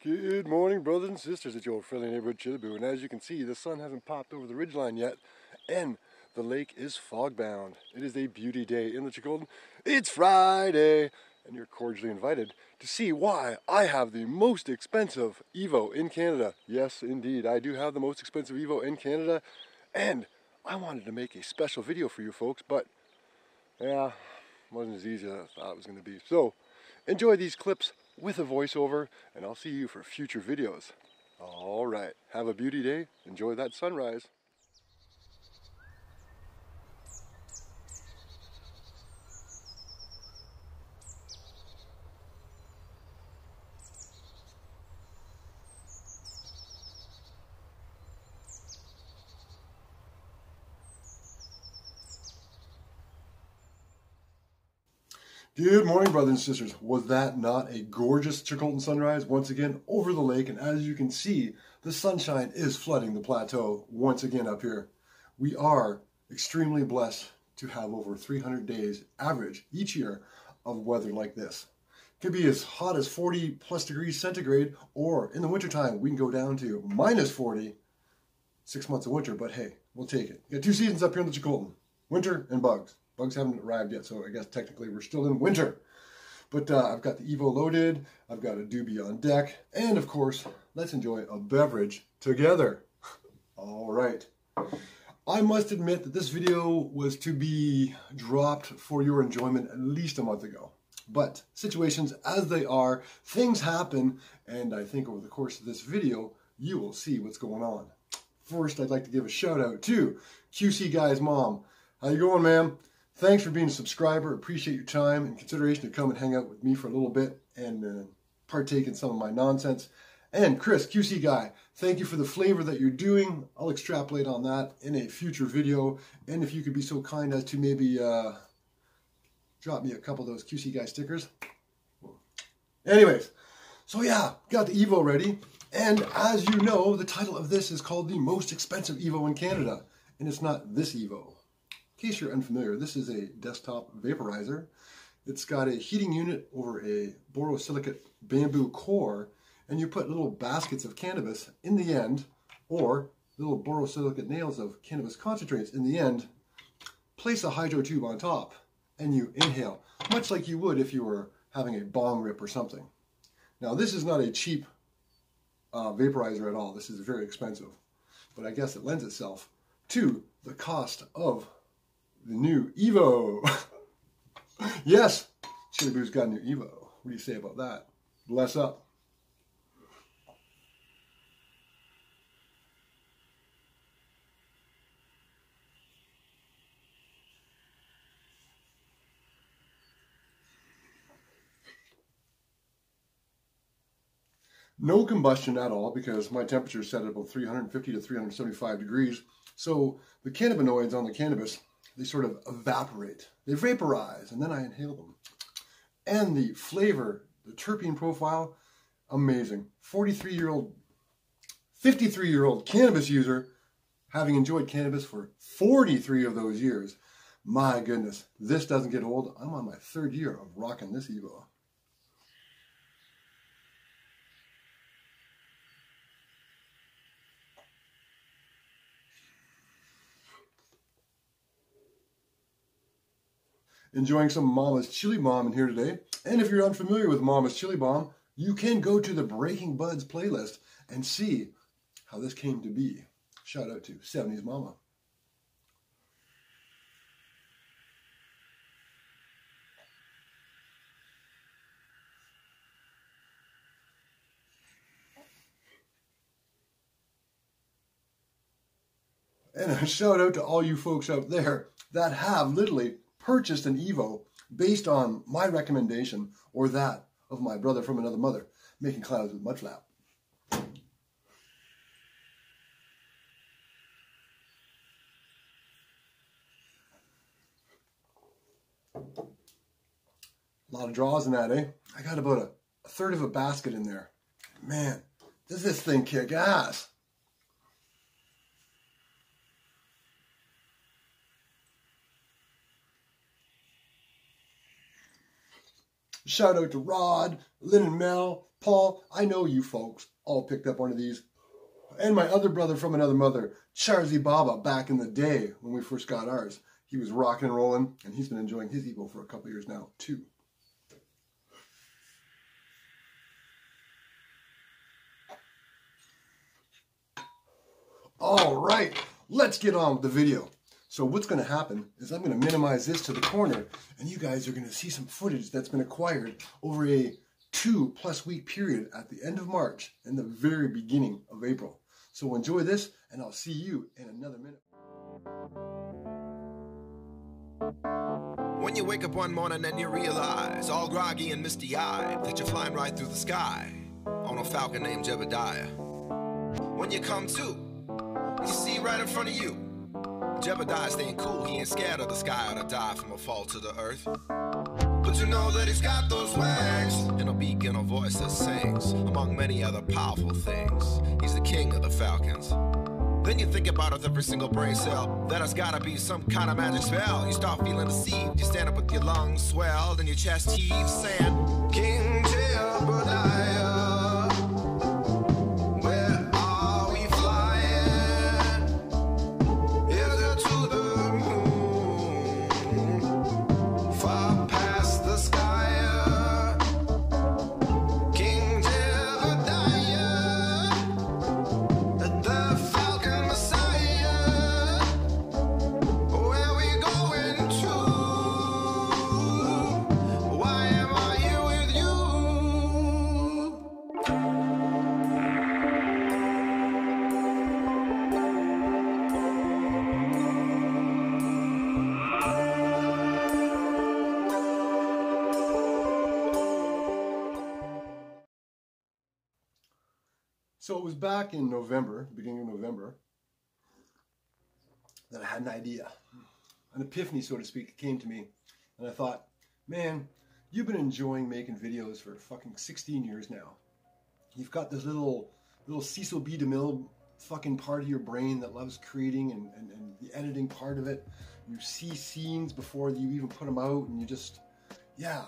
Good morning, brothers and sisters. It's your old friendly neighborhood Chillaboo, and as you can see, the sun hasn't popped over the ridgeline yet, and the lake is fog-bound. It is a beauty day in the Chilcotin. It's Friday, and you're cordially invited to see why I have the most expensive Evo in Canada. Yes, indeed, I do have the most expensive Evo in Canada, and I wanted to make a special video for you folks, but yeah, wasn't as easy as I thought it was going to be. So, enjoy these clips with a voiceover, and I'll see you for future videos. Alright, have a beauty day, enjoy that sunrise. Good morning, brothers and sisters. Was that not a gorgeous Chilcotin sunrise once again over the lake? And as you can see, the sunshine is flooding the plateau once again up here. We are extremely blessed to have over 300 days average each year of weather like this. It could be as hot as 40 plus degrees centigrade, or in the wintertime, we can go down to minus 40, 6 months of winter, but hey, we'll take it. We got 2 seasons up here in the Chilcotin, winter and bugs. Bugs haven't arrived yet, so I guess technically we're still in winter. But I've got the Evo loaded, I've got a doobie on deck, and of course, let's enjoy a beverage together. All right. I must admit that this video was to be dropped for your enjoyment at least a month ago. But situations as they are, things happen, and I think over the course of this video, you will see what's going on. First, I'd like to give a shout out to QC Guy's mom. How you going, ma'am? Thanks for being a subscriber. Appreciate your time and consideration to come and hang out with me for a little bit and partake in some of my nonsense. And Chris, QC Guy, thank you for the flavor that you're doing. I'll extrapolate on that in a future video. And if you could be so kind as to maybe drop me a couple of those QC Guy stickers. Anyways, so yeah, got the Evo ready. And as you know, the title of this is called the most expensive Evo in Canada. And it's not this Evo. In case you're unfamiliar, this is a desktop vaporizer. It's got a heating unit over a borosilicate bamboo core, and you put little baskets of cannabis in the end, or little borosilicate nails of cannabis concentrates in the end, place a hydro tube on top, and you inhale, much like you would if you were having a bong rip or something. Now, this is not a cheap vaporizer at all. This is very expensive, but I guess it lends itself to the cost of the new Evo. Yes, Chillaboo's got a new Evo. What do you say about that? Bless up. No combustion at all because my temperature is set at about 350 to 375 degrees. So the cannabinoids on the cannabis, they sort of evaporate. They vaporize, and then I inhale them. And the flavor, the terpene profile, amazing. 53-year-old, 53-year-old cannabis user, having enjoyed cannabis for 43 of those years. My goodness, this doesn't get old. I'm on my 3rd year of rocking this Evo. Enjoying some Mama's Chili Bomb in here today. And if you're unfamiliar with Mama's Chili Bomb, you can go to the Breaking Buds playlist and see how this came to be. Shout out to 70s Mama. And a shout out to all you folks out there that have literally purchased an Evo based on my recommendation or that of my brother from another mother, making clouds with mudflap. A lot of draws in that, eh? I got about a third of a basket in there. Man, does this thing kick ass? Shout out to Rod, Lynn and Mel, Paul. I know you folks all picked up one of these. And my other brother from another mother, Charzy Baba, back in the day when we first got ours. He was rocking and rolling, and he's been enjoying his Evo for a couple years now, too. All right, let's get on with the video. So what's going to happen is I'm going to minimize this to the corner, and you guys are going to see some footage that's been acquired over a 2+ week period at the end of March and the very beginning of April. So enjoy this, and I'll see you in another minute. When you wake up one morning and you realize, all groggy and misty-eyed, that you're flying right through the sky on a falcon named Jebediah. When you come to, you see right in front of you, Jebediah staying cool, he ain't scared of the sky or to die from a fall to the earth. But you know that he's got those wings and a beak and a voice that sings, among many other powerful things. He's the king of the falcons. Then you think about it, every single brain cell, that has gotta be some kind of magic spell. You start feeling deceived, you stand up with your lungs swelled and your chest heaves, saying, King Jebediah. So it was back in November, beginning of November, that I had an idea. An epiphany, so to speak, came to me. And I thought, man, you've been enjoying making videos for fucking 16 years now. You've got this little Cecil B. DeMille fucking part of your brain that loves creating and the editing part of it. You see scenes before you even put them out, and you just, yeah.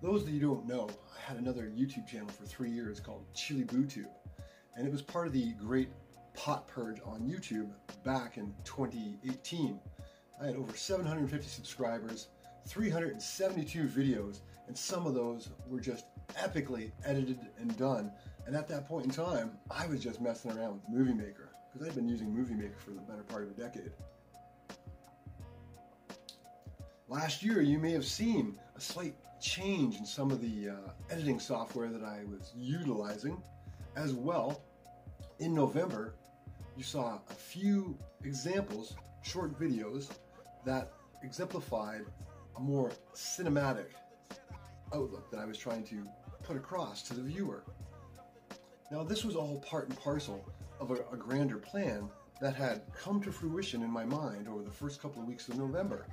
Those that you don't know, I had another YouTube channel for 3 years called Chili BooTube, and it was part of the great pot purge on YouTube back in 2018. I had over 750 subscribers, 372 videos, and some of those were just epically edited and done. And at that point in time, I was just messing around with Movie Maker, because I'd been using Movie Maker for the better part of a decade. Last year, you may have seen a slight change in some of the editing software that I was utilizing. As well, in November, you saw a few examples, short videos, that exemplified a more cinematic outlook that I was trying to put across to the viewer. Now, this was all part and parcel of a grander plan that had come to fruition in my mind over the first couple of weeks of November.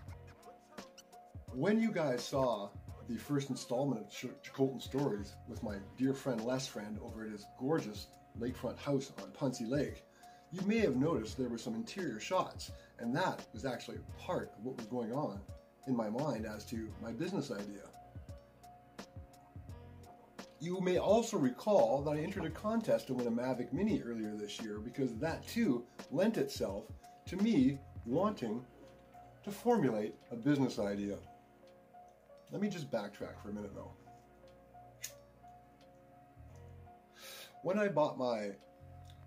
When you guys saw the first installment of Chilcotin Stories with my dear friend Les Friend over at his gorgeous lakefront house on Puncie Lake, you may have noticed there were some interior shots, and that was actually part of what was going on in my mind as to my business idea. You may also recall that I entered a contest to win a Mavic Mini earlier this year, because that too lent itself to me wanting to formulate a business idea. Let me just backtrack for a minute though. When I bought my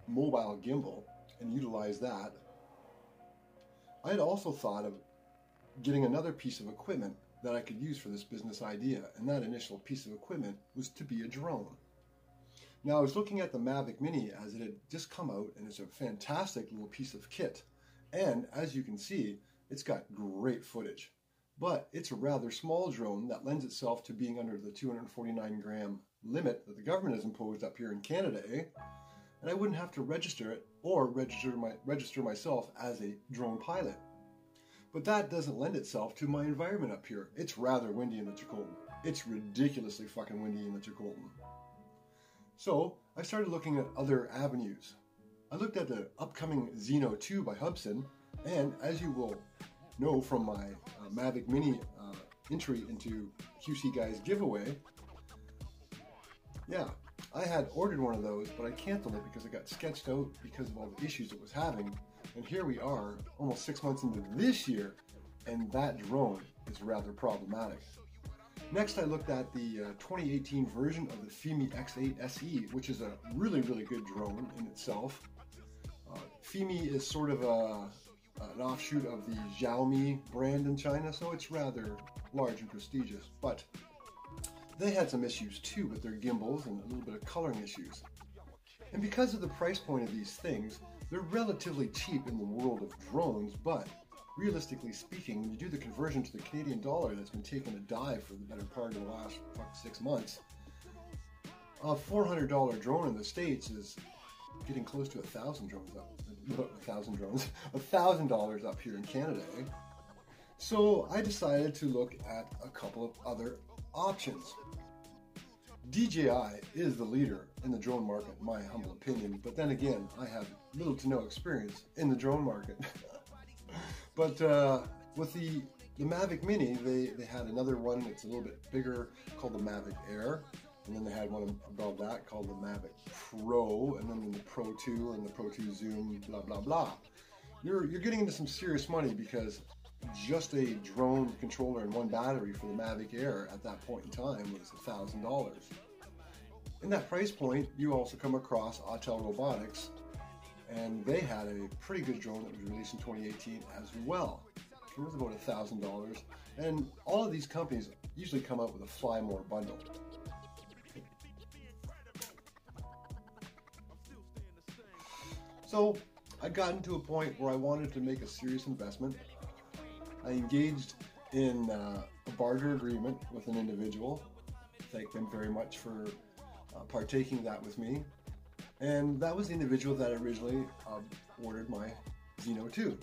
mobile gimbal and utilized that, I had also thought of getting another piece of equipment that I could use for this business idea, and that initial piece of equipment was to be a drone. Now, I was looking at the Mavic Mini as it had just come out, and it's a fantastic little piece of kit, and as you can see, it's got great footage. But it's a rather small drone that lends itself to being under the 249 gram limit that the government has imposed up here in Canada, eh? And I wouldn't have to register it or register myself as a drone pilot. But that doesn't lend itself to my environment up here. It's rather windy in the Chilcotin. It's ridiculously fucking windy in the Chilcotin. So I started looking at other avenues. I looked at the upcoming Xeno 2 by Hubsan, and as you will know from my Mavic Mini entry into QC Guy's giveaway. Yeah, I had ordered one of those, but I canceled it because it got sketched out because of all the issues it was having. And here we are, almost 6 months into this year, and that drone is rather problematic. Next, I looked at the 2018 version of the FIMI X8 SE, which is a really, really good drone in itself. FIMI is sort of an offshoot of the Xiaomi brand in China, so it's rather large and prestigious. But they had some issues too with their gimbals and a little bit of coloring issues. And because of the price point of these things, they're relatively cheap in the world of drones, but realistically speaking, when you do the conversion to the Canadian dollar that's been taking a dive for the better part of the last 6 months, a $400 drone in the States is getting close to $1,000 up here in Canada. Eh? So I decided to look at a couple of other options. DJI is the leader in the drone market, in my humble opinion, but then again, I have little to no experience in the drone market. But with the Mavic Mini, they had another one that's a little bit bigger called the Mavic Air, and then they had one above that called the Mavic Pro, and then the Pro 2 and the Pro 2 Zoom, blah, blah, blah. You're getting into some serious money because just a drone controller and one battery for the Mavic Air at that point in time was $1,000. In that price point, you also come across Autel Robotics, and they had a pretty good drone that was released in 2018 as well. It was about $1,000, and all of these companies usually come out with a Fly More bundle. So I got into a point where I wanted to make a serious investment. I engaged in a barter agreement with an individual. Thank them very much for partaking that with me. And that was the individual that originally ordered my Xeno 2.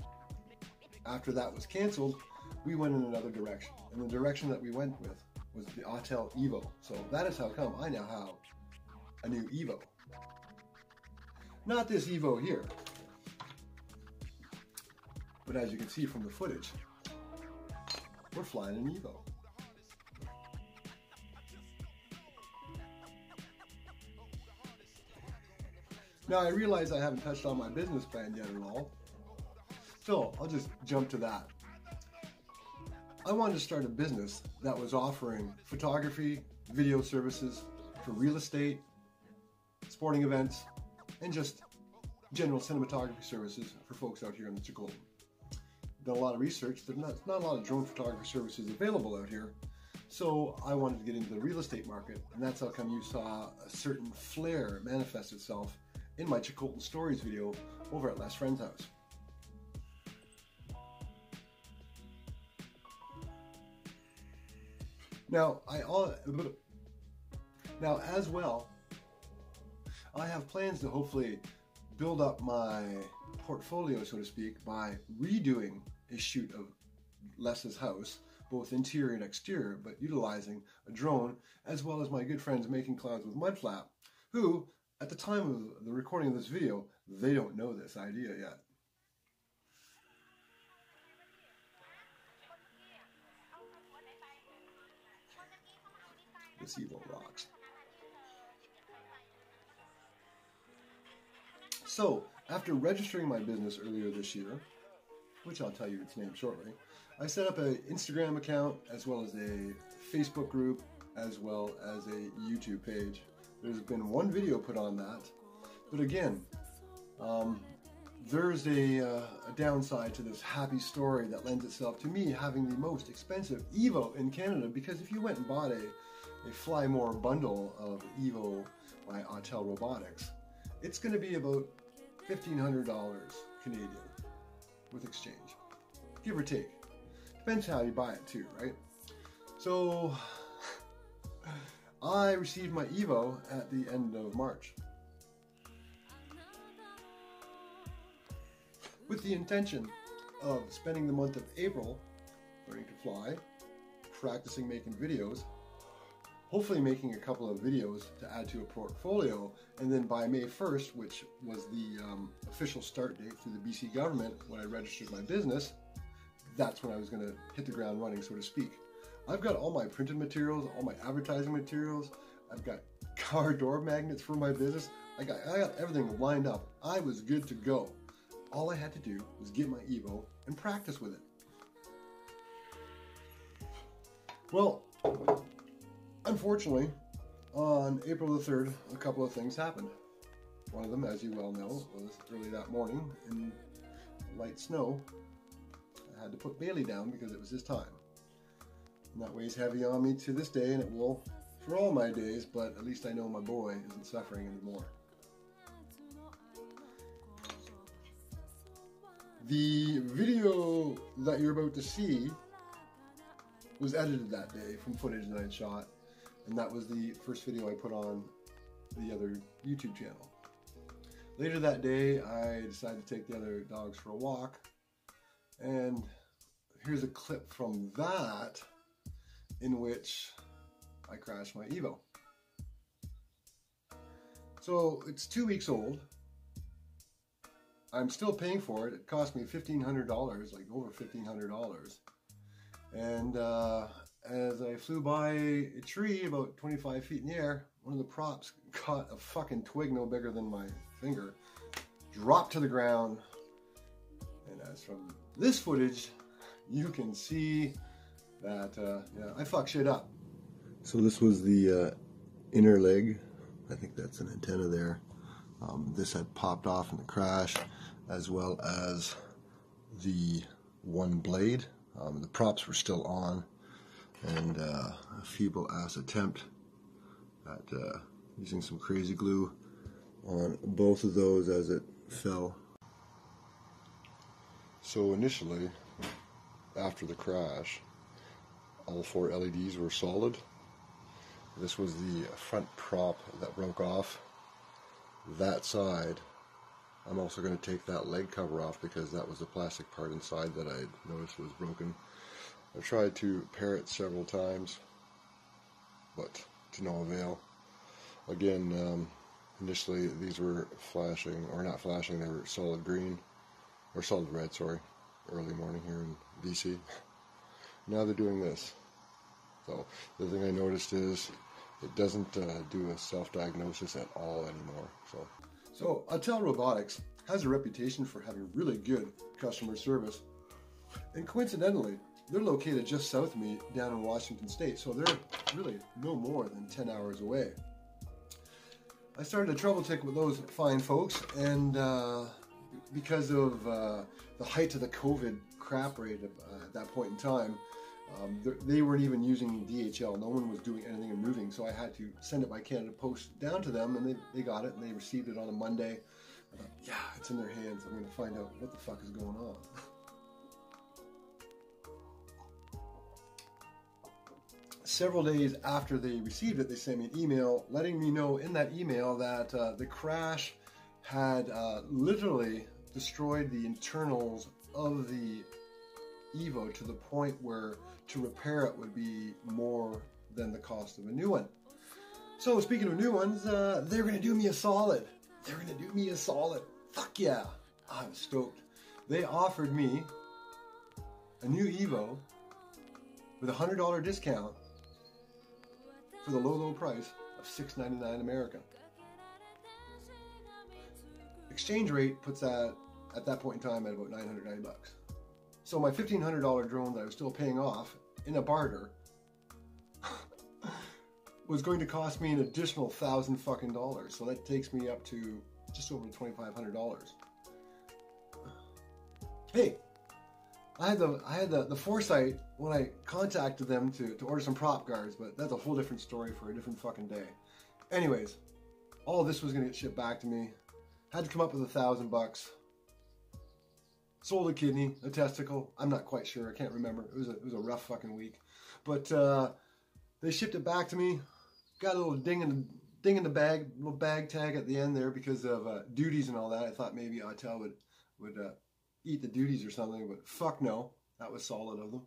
After that was canceled, we went in another direction. And the direction that we went with was the Autel Evo. So that is how come I now have a new Evo. Not this Evo here, but as you can see from the footage, we're flying an Evo. Now I realize I haven't touched on my business plan yet at all, so I'll just jump to that. I wanted to start a business that was offering photography, video services for real estate, sporting events, and just general cinematography services for folks out here in the Chicolton. Done a lot of research. There's not a lot of drone photography services available out here, so I wanted to get into the real estate market, and that's how come you saw a certain flair manifest itself in my Chicolton Stories video over at Les Friend's house. Now, as well, I have plans to hopefully build up my portfolio, so to speak, by redoing a shoot of Les's house, both interior and exterior, but utilizing a drone, as well as my good friends Making Clouds with Mudflap, who, at the time of the recording of this video, they don't know this idea yet. This Evo rocks. So, after registering my business earlier this year, which I'll tell you its name shortly, I set up an Instagram account, as well as a Facebook group, as well as a YouTube page. There's been one video put on that, but again, there's a downside to this happy story that lends itself to me having the most expensive Evo in Canada, because if you went and bought a Fly More bundle of Evo by Autel Robotics, it's going to be about $1,500 Canadian with exchange, give or take. Depends how you buy it too, right? So I received my Evo at the end of March with the intention of spending the month of April learning to fly, practicing making videos, hopefully making a couple of videos to add to a portfolio, and then by May 1st, which was the official start date through the BC government when I registered my business, that's when I was going to hit the ground running, so to speak. I've got all my printed materials, all my advertising materials. I've got car door magnets for my business. I got everything lined up. I was good to go. All I had to do was get my Evo and practice with it. Well, unfortunately, on April the 3rd, a couple of things happened. One of them, as you well know, was early that morning in light snow. I had to put Bailey down because it was his time. And that weighs heavy on me to this day, and it will for all my days, but at least I know my boy isn't suffering anymore. The video that you're about to see was edited that day from footage that I had shot, and that was the first video I put on the other YouTube channel. Later that day, I decided to take the other dogs for a walk, and here's a clip from that in which I crashed my Evo. So it's 2 weeks old. I'm still paying for it. It cost me $1,500, like over $1,500. And as I flew by a tree about 25 feet in the air, one of the props caught a fucking twig no bigger than my finger, dropped to the ground, and as from this footage, you can see that yeah, I fucked shit up. So this was the inner leg. I think that's an antenna there. This had popped off in the crash, as well as the one blade. The props were still on, and a feeble-ass attempt at using some crazy glue on both of those as it fell. So initially, after the crash, all 4 LEDs were solid. This was the front prop that broke off. That side, I'm also going to take that leg cover off because that was the plastic part inside that I noticed was broken. I tried to repair it several times, but to no avail. Again, initially these were flashing, or not flashing, they were solid green, or solid red, sorry, early morning here in BC. Now they're doing this. So the thing I noticed is it doesn't do a self-diagnosis at all anymore. So Autel Robotics has a reputation for having really good customer service, and coincidentally, they're located just south of me down in Washington State, so they're really no more than 10 hours away. I started a trouble ticket with those fine folks, and because of the height of the COVID crap rate at that point in time, they weren't even using DHL. No one was doing anything and moving, so I had to send it by Canada Post down to them, and they got it, and they received it on a Monday. I thought, yeah, it's in their hands. I'm going to find out what the fuck is going on. Several days after they received it, they sent me an email letting me know in that email that the crash had literally destroyed the internals of the Evo to the point where to repair it would be more than the cost of a new one. So speaking of new ones, they're going to do me a solid. They're going to do me a solid. Fuck yeah. I was stoked. They offered me a new Evo with a $100 discount for the low, low price of $699 American. Exchange rate puts that at that point in time at about $990 bucks. So my $1,500 drone that I was still paying off in a barter was going to cost me an additional $1,000 fucking dollars. So that takes me up to just over $2,500. Hey, I had the foresight when I contacted them to order some prop guards, but that's a whole different story for a different fucking day. Anyways, all this was gonna get shipped back to me. Had to come up with $1,000 bucks. Sold a kidney, a testicle. I'm not quite sure. I can't remember. It was a rough fucking week, but they shipped it back to me. Got a little ding in the bag, little bag tag at the end there because of duties and all that. I thought maybe Autel would eat the duties or something, but fuck no. That was solid of them.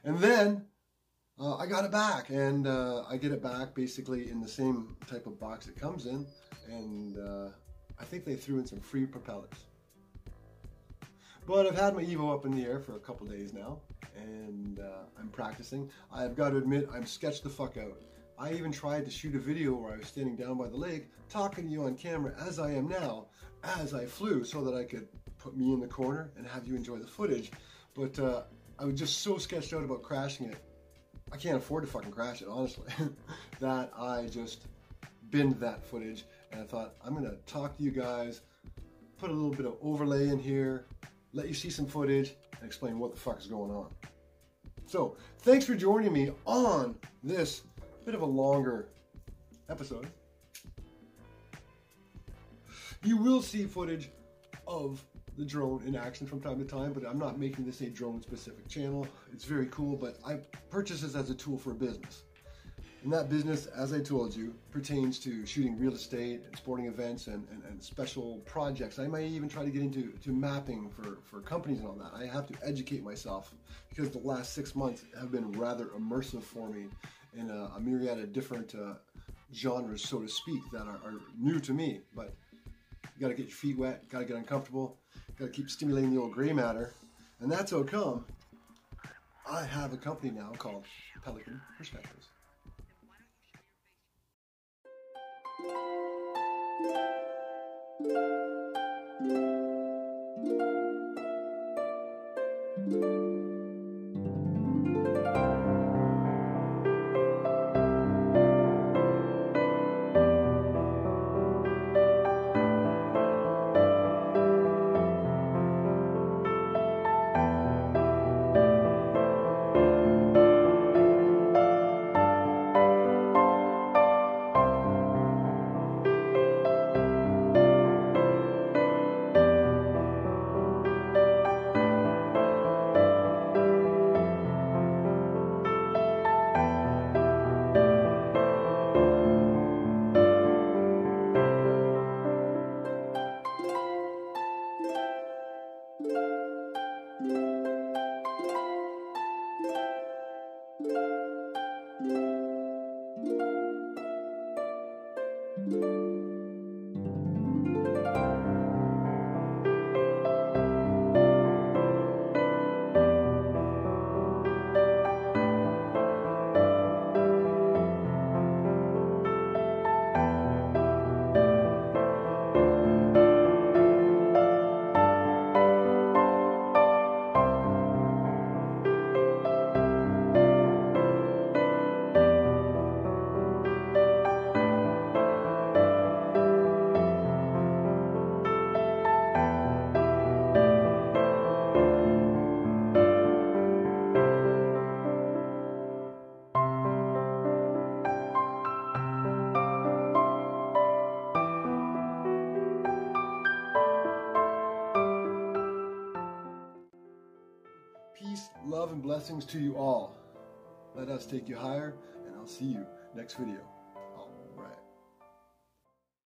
And then I got it back, and I get it back basically in the same type of box it comes in, and I think they threw in some free propellers. But I've had my Evo up in the air for a couple days now, and I'm practicing. I've got to admit, I'm sketched the fuck out. I even tried to shoot a video where I was standing down by the lake, talking to you on camera as I am now, as I flew, so that I could put me in the corner and have you enjoy the footage. But I was just so sketched out about crashing it. I can't afford to fucking crash it, honestly, that I just binned that footage, and I thought, I'm gonna talk to you guys, put a little bit of overlay in here, let you see some footage, and explain what the fuck is going on. So, thanks for joining me on this bit of a longer episode. You will see footage of the drone in action from time to time, but I'm not making this a drone specific channel. It's very cool, but I purchased this as a tool for a business. And that business, as I told you, pertains to shooting real estate and sporting events and special projects. I might even try to get into mapping for companies and all that. I have to educate myself because the last 6 months have been rather immersive for me in a myriad of different genres, so to speak, that are new to me. But you gotta get your feet wet, gotta get uncomfortable, gotta keep stimulating the old gray matter. And that's how come I have a company now called Pelican Perspectives. Peace, love, and blessings to you all. Let us take you higher, and I'll see you next video.